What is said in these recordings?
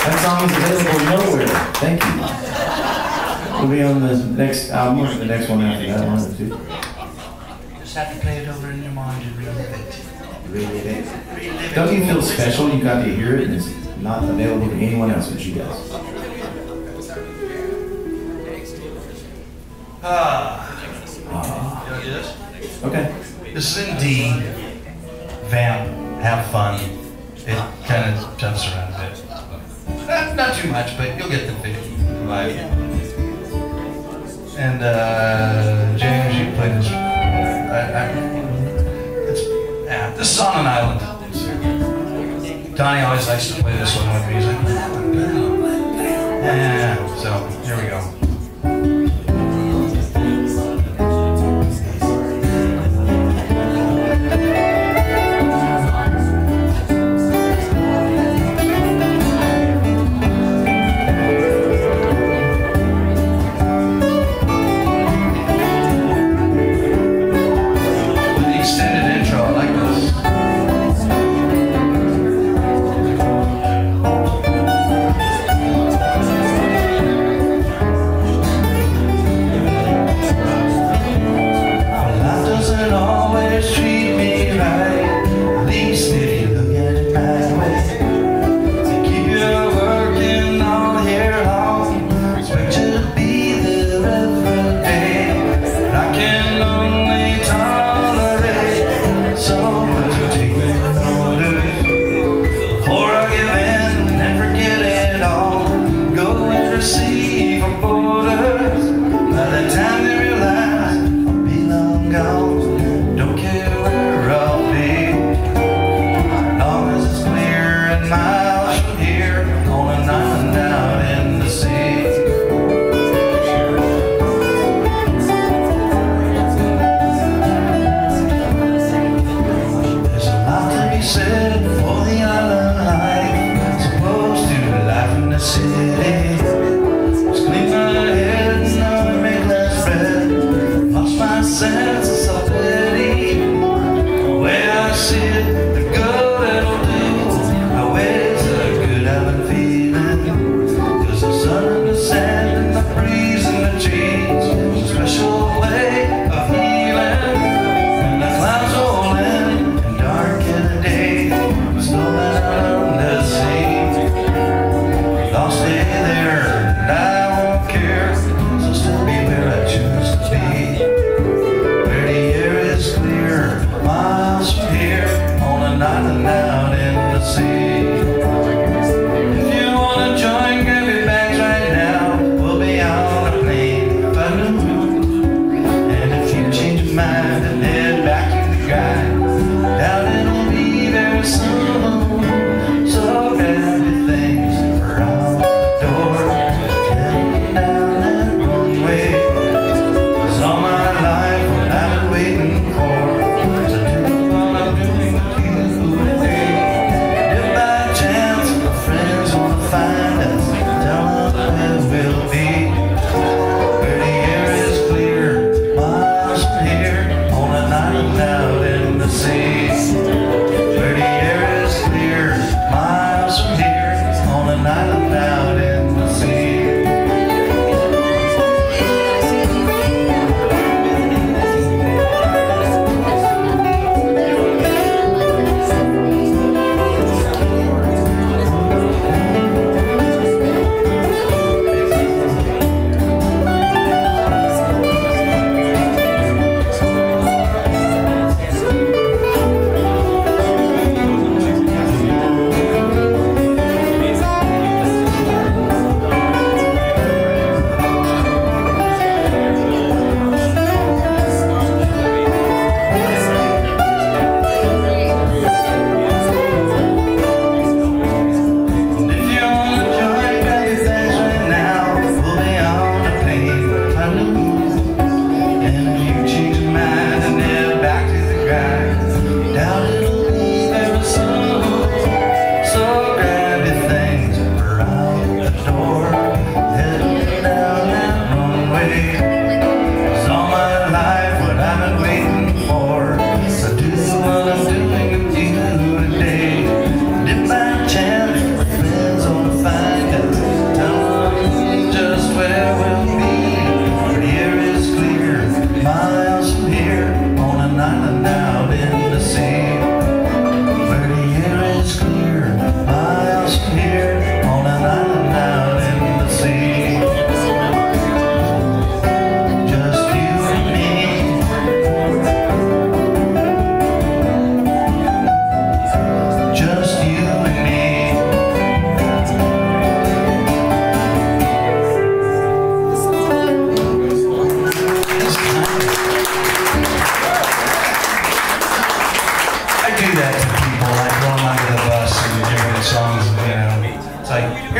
That song is available nowhere. Thank you. We'll be on the next album or the next one after that, one or two. Just have to play it over in your mind and relive it. Relive it. Don't you feel special? You got to hear it and it's not available to anyone else but you guys. You want to do this? Okay. This is in D. Vamp. Have fun. It kind of jumps around a bit. Not too much, but you'll get the vibe. And James, you play this. This is on an island. Donnie always likes to play this one with me. He's like, yeah. So here we go. Stay there.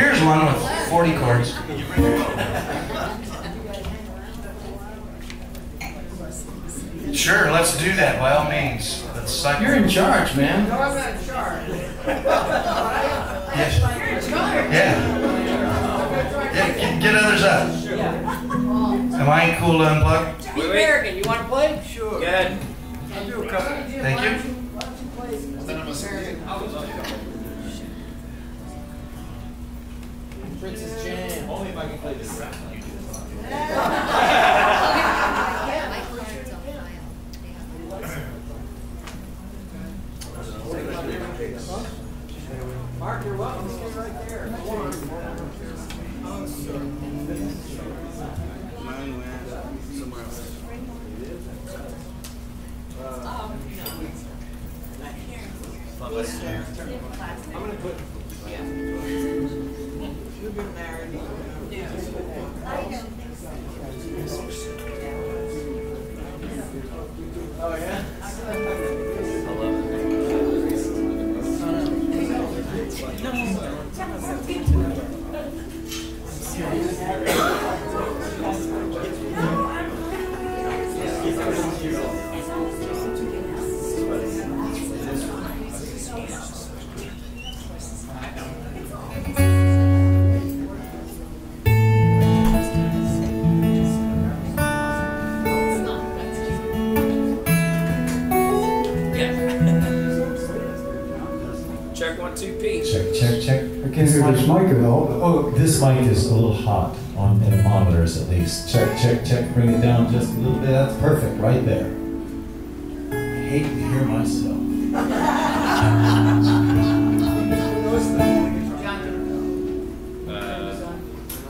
Here's one with 40 chords. Sure, let's do that by all means. Let's cycle. You're in charge, man. No, I'm not in charge. Yes. Yeah. Yeah, get others up. Am I cool to unplug? Pete American, you want to play? Sure. Good. I'll do a couple. Thank you. Princess Jam. Only if I can play this rap. Mark, you're welcome. Stay right there. Mine went somewhere else. I'm going to put. You've been married. Oh, yeah? Check 1, 2, Pete. Check, check, check. I can't hear this mic at all. Oh, this mic is a little hot on the monitors at least. Check, check, check. Bring it down just a little bit. That's perfect right there. I hate to hear myself.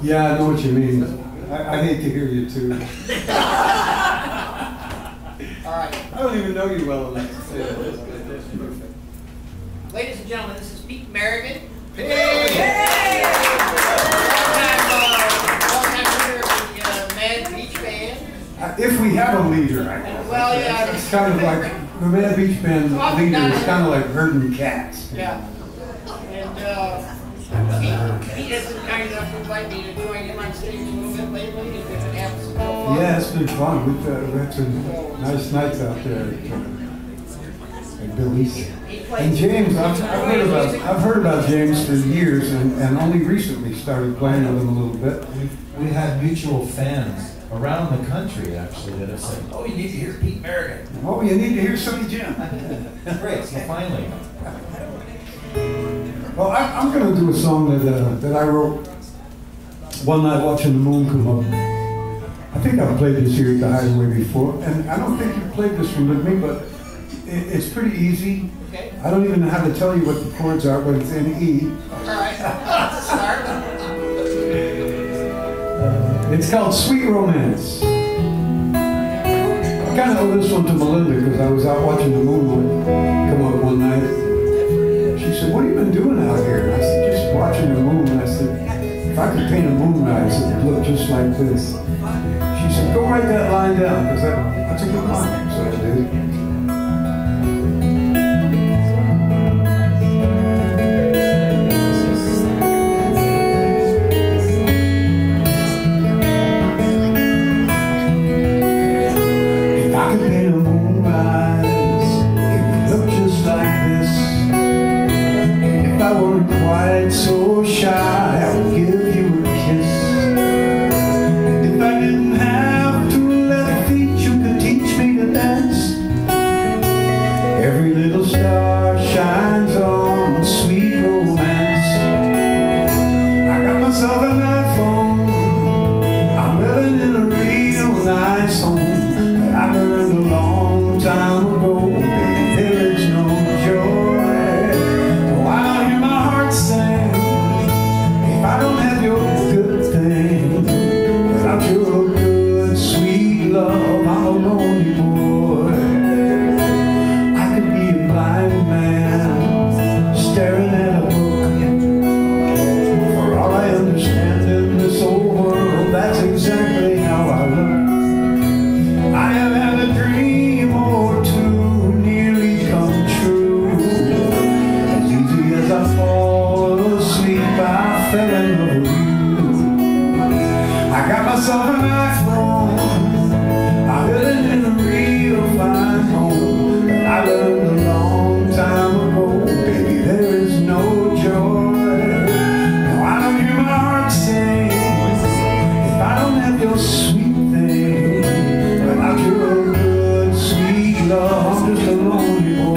Yeah, I know what you mean. I hate to hear you too. All right. I don't even know you well enough to say that. That's perfect. Ladies and gentlemen, this is Pete Merrigan. Hey! Long-time leader of the Mad Beach Band. If we have a leader, Well, yeah. it's kind of like the Mad Beach Band leader is kind of like herding cats. Yeah. And Pete has been kind enough to invite me to join him on stage a little bit lately. If it happens to go fun. Yeah, it's been fun. We've had some nice nights out there at Billy's. And James, I've heard about James for years, and only recently started playing with him a little bit. We had mutual fans around the country actually that have said, "Oh, you need to hear Pete Merrigan." Oh, you need to hear Sonny Jim. Great, so finally. Well, I'm going to do a song that I wrote one night watching the moon come up. I think I've played this here at the Hideaway before, and I don't think you've played this one with me, but it's pretty easy. Okay. I don't even have to tell you what the chords are, but it's in E. All right. Start. It's called Sweet Romance. I kind of owe this one to Melinda because I was out watching the moon come up one night. She said, "What have you been doing out here?" And I said, "Just watching the moon." And I said, "If I could paint a moonrise, it would look just like this." She said, "Go write that line down because that's a good line." So I did. So shy, I would give you a kiss. And if I didn't have 2 left feet, you could teach me to dance. in love with you. I got myself an iPhone, I'm living in a real fine home. But I learned a long time ago, baby, there is no joy. Now I don't hear my heart sing if I don't have your sweet thing. Without your good, sweet love, I'm just a lonely boy.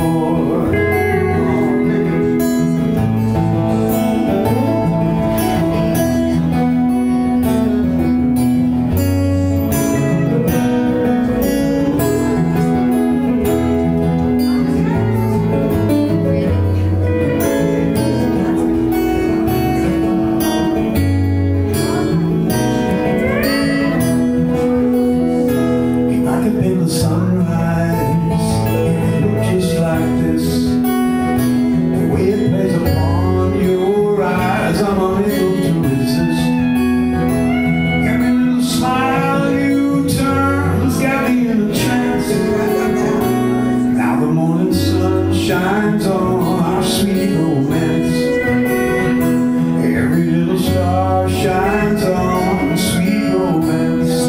Shines on our sweet romance. Every little star shines on sweet romance.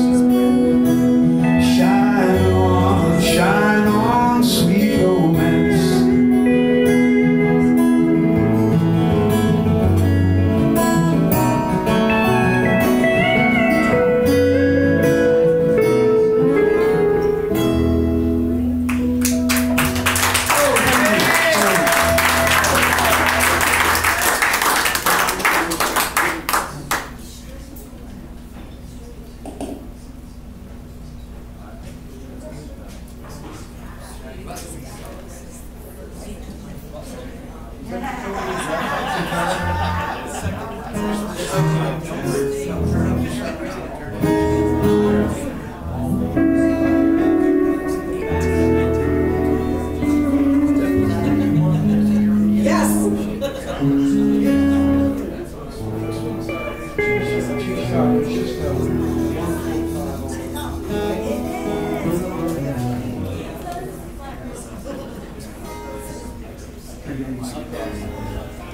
Shine on sweet romance.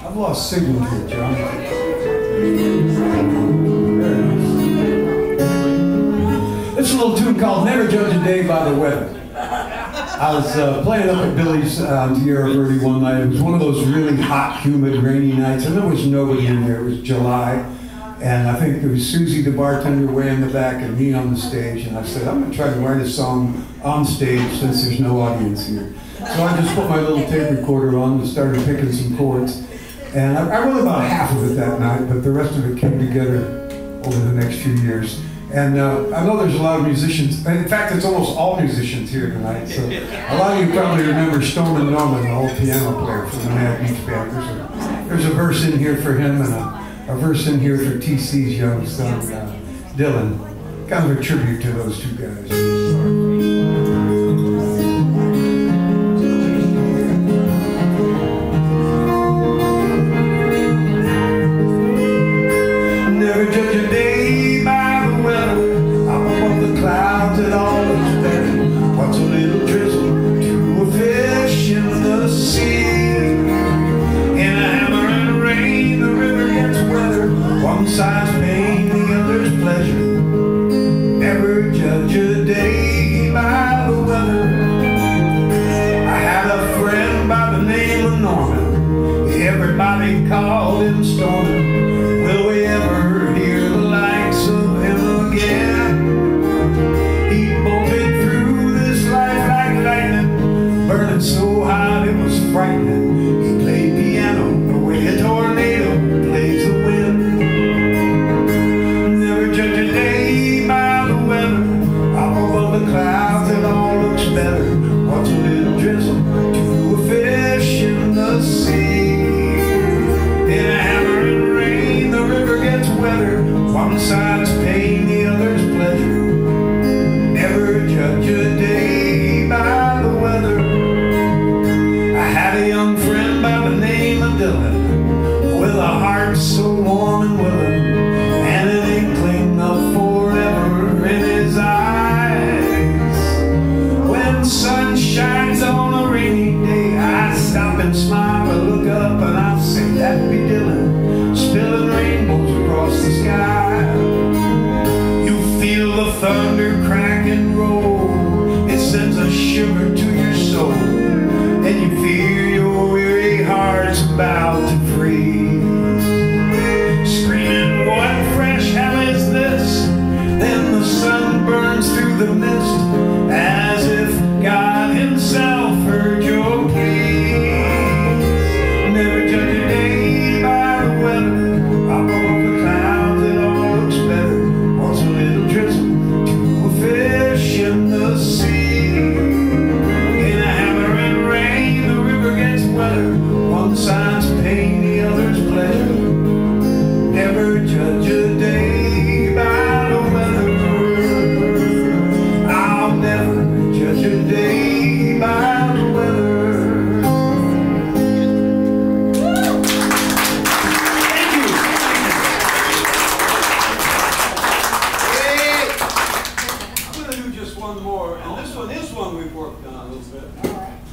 I've lost signal here, John. It's a little tune called Never Judge a Day by the Weather. I was playing up at Billy's Tierra Verde one night. It was one of those really hot, humid, rainy nights, and there was nobody in there. It was July, and I think there was Susie, the bartender, way in the back, and me on the stage. And I said, I'm going to try to write a song on stage since there's no audience here. So I just put my little tape recorder on and started picking some chords. And I wrote about half of it that night, but the rest of it came together over the next few years. And I know there's a lot of musicians. In fact, it's almost all musicians here tonight. So a lot of you probably remember Stoneman Norman, the old piano player from the Mad Beach Band. There's a verse in here for him and a verse in here for TC's young son, Dylan. Kind of a tribute to those two guys. Side's pain, the other's pleasure. Never judge a day by the weather. I had a friend by the name of Norman. Everybody called him Stoneman. Will we ever hear the likes of him again? He bolted through this life like lightning, burning so hot it was frightening. He played piano the way a tornado plays the wind. Clouds, it all looks better. What's a little drizzle to a fish in the sea? In a hammering rain, the river gets wetter. One side's pain, the other's pleasure. Never judge a day by the weather. I had a young friend by the name of Dylan, with a heart so warm and willing, and an inkling of forever in his eyes. Sun shines on a rainy day, I stop and smile, I look up and I say, that be Dylan, spilling rainbows judge a day by the weather. I'll never judge a day by the weather. Thank you. Hey, I'm going to do just one more, and this one is one we've worked on a little bit.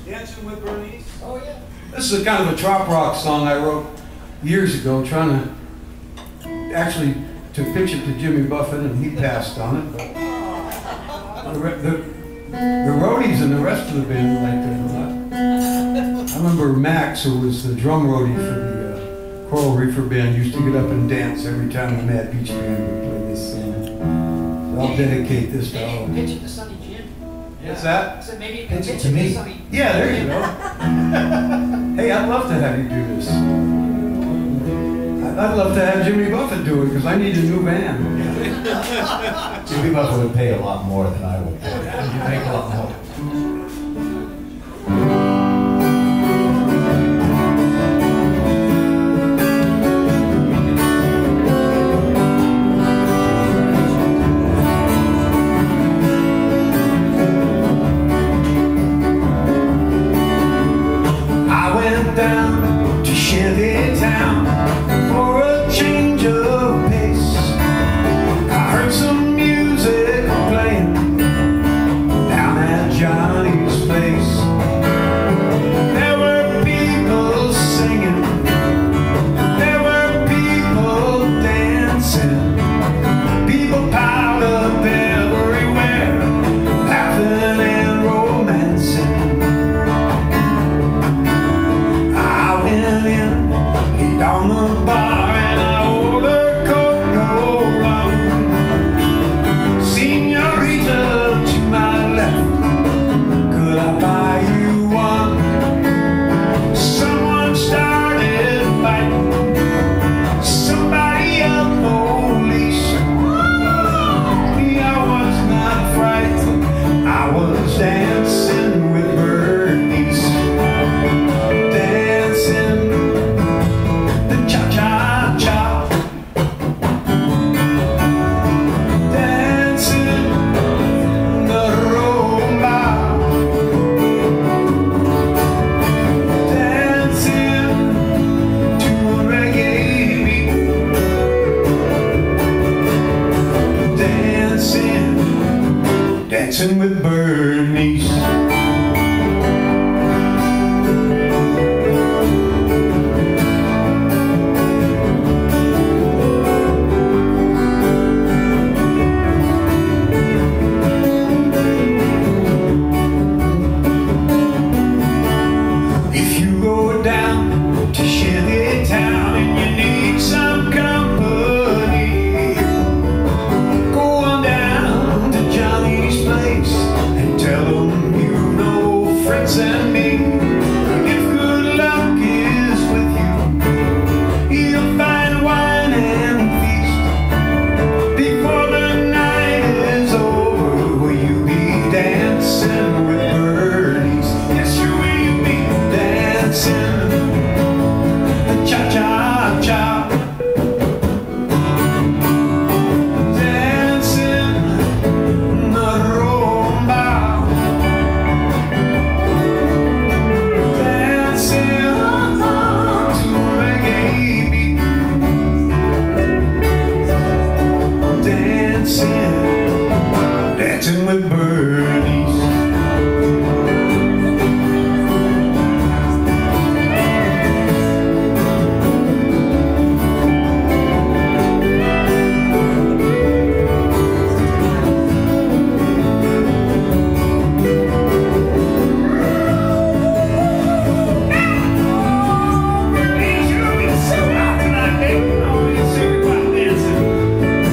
Dancing with Bernice. Oh, yeah. This is a kind of a trop rock song I wrote years ago, trying to actually to pitch it to Jimmy Buffett, and he passed on it. But the roadies and the rest of the band liked it a lot. I remember Max, who was the drum roadie for the Coral Reefer Band, used to get up and dance every time the Mad Beach Band would play this song. So I'll dedicate this to all of Maybe you. pitch it to Sonny Jim. What's that? So maybe you Pitch can it pitch to it me. to Sonny. Yeah, there you go. Hey, I'd love to have you do this. I'd love to have Jimmy Buffett do it because I need a new band. Jimmy Buffett would pay a lot more than I would. You make a lot more. I went down to Chevy Town for a change of pace. I heard some music playing down at Johnny's place. There were people singing, there were people dancing, people piled up everywhere, laughing and romancing. I went in, laid on the bar, and I ordered cocoa rum. Señorita, to my left, could I buy you one? Someone started fighting, somebody yelled police. Me, I was not frightened, I was dancing with Bernice. Dancing the cha-cha-cha, dancing the rumba, dancing to a reggae beat, dancing with Bernice. If you go down to Chevy Town and you need some company, go on down to Johnny's place and tell him you know friends and me. If good luck is with you, you'll find wine and feast. Before the night is over, will you be dancing with Bernice? Yes, you will be dancing the cha-cha-cha, dancing the rumba, dancing to reggae beat, dancing with Bernice.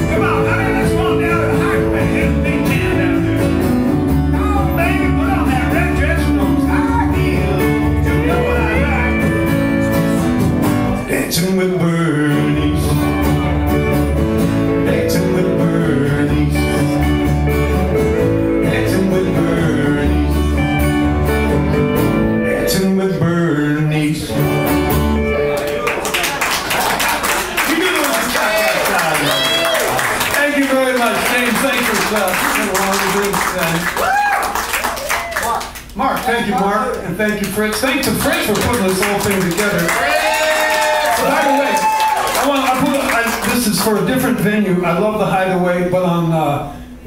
Come on, honey, let's go down to the highway and big jam down there. Mark, thank you, Mark, and thank you, Fritz. Thanks to Fritz for putting this whole thing together. By the way, this is for a different venue. I love the Hideaway, but on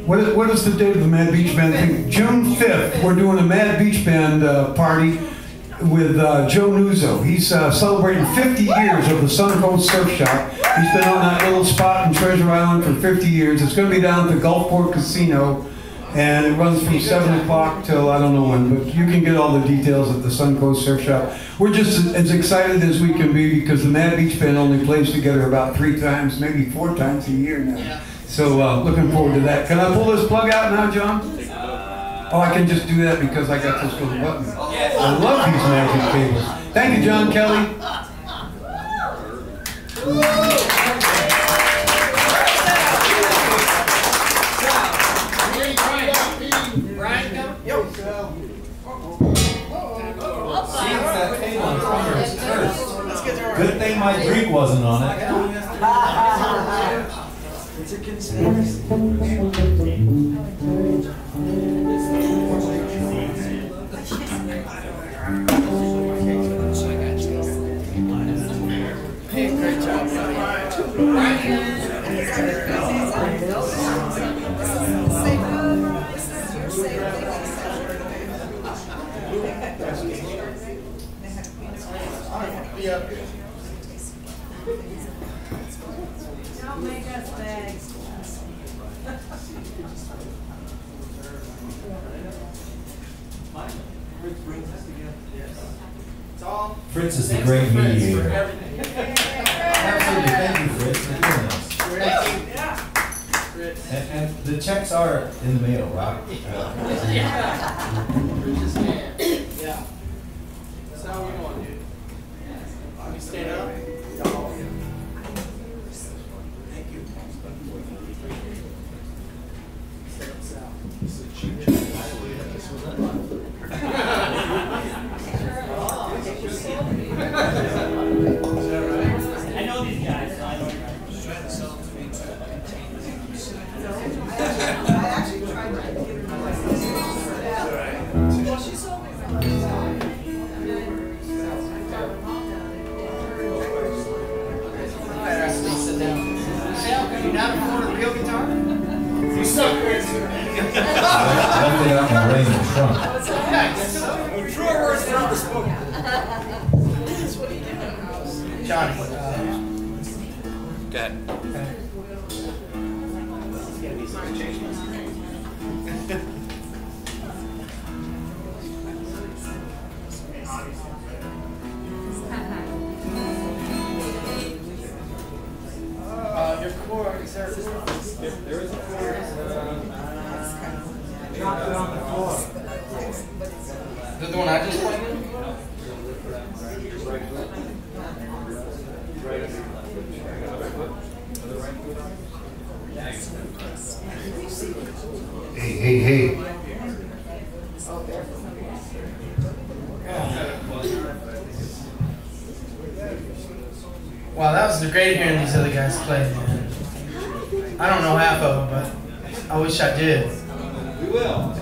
what is the date of the Mad Beach Band thing? June 5th. We're doing a Mad Beach Band party with Joe Nuzzo. He's celebrating 50 years of the Sun Coast Surf Shop. He's been on that little spot in Treasure Island for 50 years. It's going to be down at the Gulfport Casino, and it runs from 7 o'clock till I don't know when, but you can get all the details at the Sun Coast Surf Shop. We're just as excited as we can be because the Mad Beach Band only plays together about 3 times, maybe 4 times a year now. So looking forward to that. Can I pull this plug out now, John? Oh, I can just do that because I got this little button. I love these magic cables. Thank you, John Kelly. Good thing my drink wasn't on it. It's a conspiracy. Hey, great job, Don't make us beg. Fritz is the great mediator. Absolutely, thank you, Fritz, for doing this. And the checks are in the mail, right? Yeah. That's how we want, dude. You stand up. Thank you. I know these guys, so I don't know. Sit down. Sal, can you not afford a real guitar? You suck, Chris. Left it out and rain in the trunk. True words never spoken. Johnny. Got Your chord, is there a chord? there is a chord. Drop it on the floor. Is that the one I just played? Hey. Wow, that was great hearing these other guys play, man. I don't know half of them, but I wish I did. We will.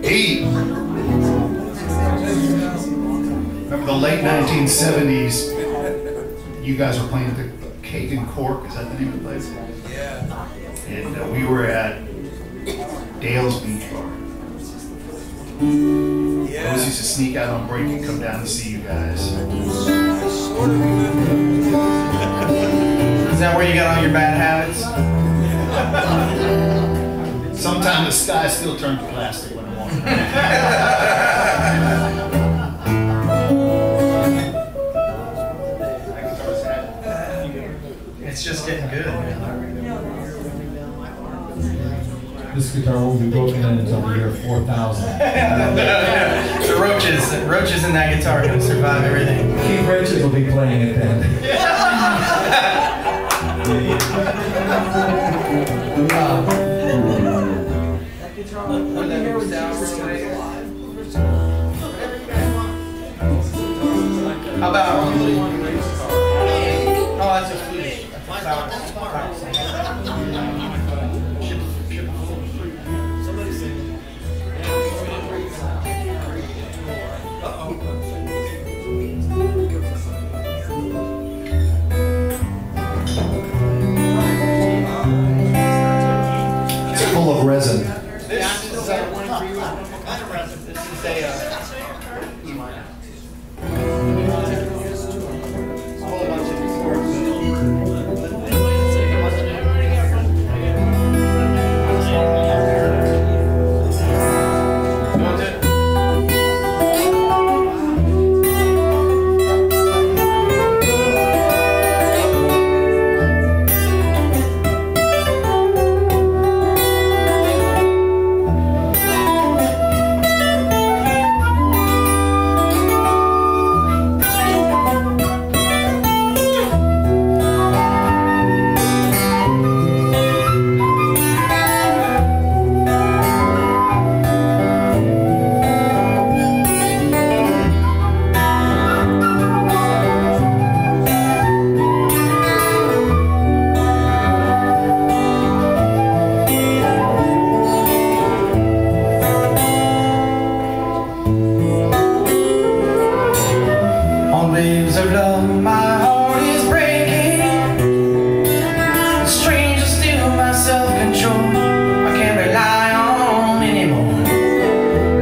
Hey! Remember the late 1970s? You guys were playing at the Cake and Cork, is that the name of the place? Yeah. And we were at Dale's Beach Bar. I always used to sneak out on break and come down and see you guys. Is that where you got all your bad habits? Sometimes the sky still turns plastic when I'm walking around. It's just getting good, man. This guitar will be broken in until the year 4000. The roaches in that guitar are gonna survive everything. Keith Richards will be playing it then. This is a E minor. A whole bunch of chords. Waves of love, my heart is breaking. Stranger still, my self-control I can't rely on anymore.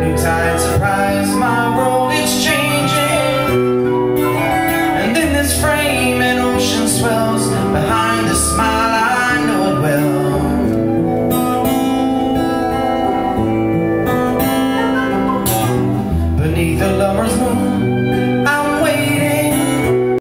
New tide surprise, my world it's changing. And in this frame an ocean swells behind the smile.